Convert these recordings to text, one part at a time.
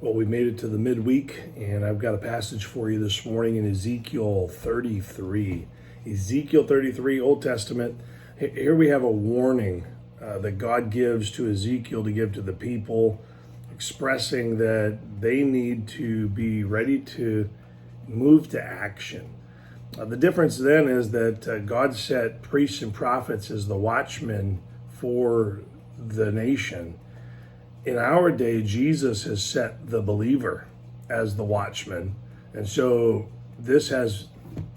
Well, we made it to the midweek, and I've got a passage for you this morning in Ezekiel 33. Ezekiel 33, Old Testament. Here we have a warning that God gives to Ezekiel to give to the people, expressing that they need to be ready to move to action. The difference then is that God set priests and prophets as the watchmen for the nation. In our day, Jesus has set the believer as the watchman. And so this has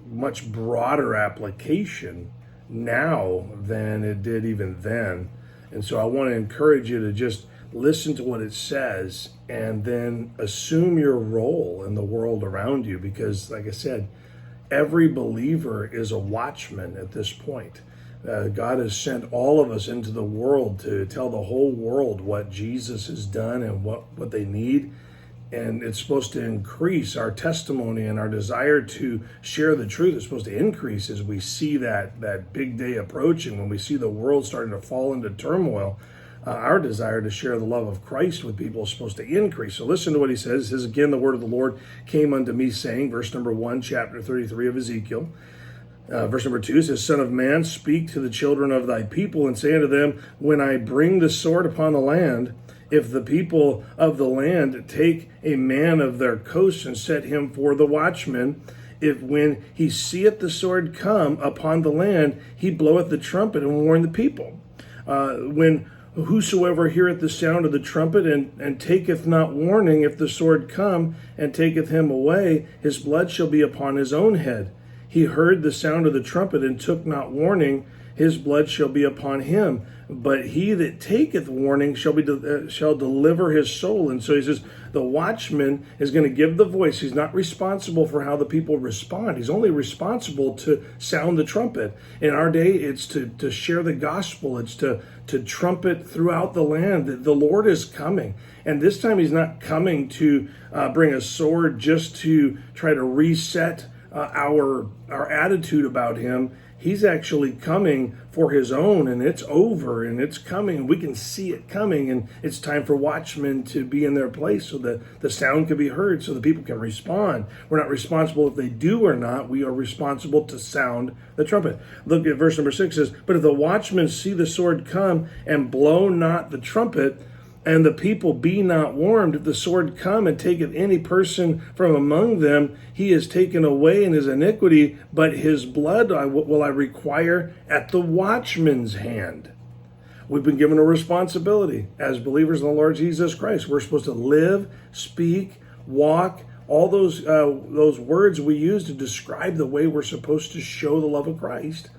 much broader application now than it did even then. And so I want to encourage you to just listen to what it says and then assume your role in the world around you. Because, like I said, every believer is a watchman at this point. God has sent all of us into the world to tell the whole world what Jesus has done and what they need. And it's supposed to increase our testimony, and our desire to share the truth is supposed to increase as we see that big day approaching, when we see the world starting to fall into turmoil. Our desire to share the love of Christ with people is supposed to increase. So listen to what he says. It says, again, the word of the Lord came unto me, saying, verse number 1, chapter 33 of Ezekiel. Verse number 2 says, Son of man, speak to the children of thy people, and say unto them, when I bring the sword upon the land, if the people of the land take a man of their coast and set him for the watchman, if when he seeth the sword come upon the land, he bloweth the trumpet and warn the people. When whosoever heareth the sound of the trumpet and taketh not warning, if the sword come and taketh him away, his blood shall be upon his own head. He heard the sound of the trumpet and took not warning, his blood shall be upon him. But he that taketh warning shall deliver his soul. And so he says the watchman is going to give the voice. He's not responsible for how the people respond. He's only responsible to sound the trumpet. In our day, it's to share the gospel. It's to trumpet throughout the land that the Lord is coming. And this time he's not coming to bring a sword just to try to reset our attitude about him. He's actually coming for his own, and it's over, and it's coming. We can see it coming, and it's time for watchmen to be in their place so that the sound can be heard, so the people can respond. We're not responsible if they do or not. We are responsible to sound the trumpet. Look at verse number 6 says, but if the watchmen see the sword come and blow not the trumpet, and the people be not warned, if the sword come and taketh any person from among them, he is taken away in his iniquity, but his blood will I require at the watchman's hand. We've been given a responsibility as believers in the Lord Jesus Christ. We're supposed to live, speak, walk, all those words we use to describe the way we're supposed to show the love of Christ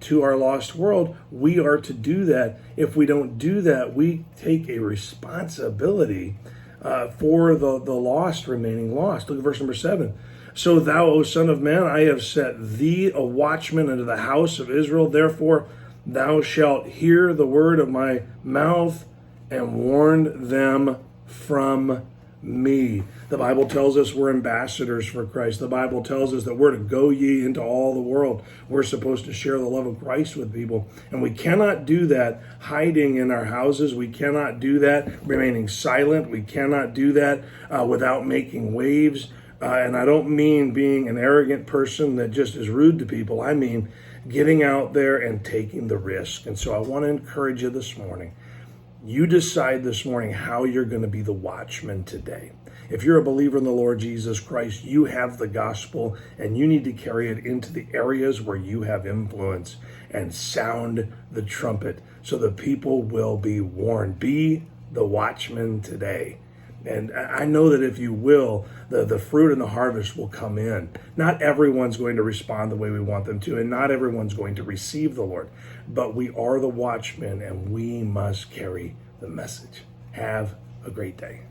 to our lost world. We are to do that. If we don't do that, we take a responsibility for the lost remaining lost. Look at verse number 7. So thou, O son of man, I have set thee a watchman unto the house of Israel. Therefore thou shalt hear the word of my mouth and warn them from me. The Bible tells us we're ambassadors for Christ. The Bible tells us that we're to go ye into all the world. We're supposed to share the love of Christ with people. And we cannot do that hiding in our houses. We cannot do that remaining silent. We cannot do that without making waves. And I don't mean being an arrogant person that just is rude to people. I mean getting out there and taking the risk. And so I want to encourage you this morning. You decide this morning how you're going to be the watchman today. If you're a believer in the Lord Jesus Christ, you have the gospel, and you need to carry it into the areas where you have influence and sound the trumpet so the people will be warned. Be the watchman today. And I know that if you will, the fruit and the harvest will come in. Not everyone's going to respond the way we want them to, and not everyone's going to receive the Lord. But we are the watchmen, and we must carry the message. Have a great day.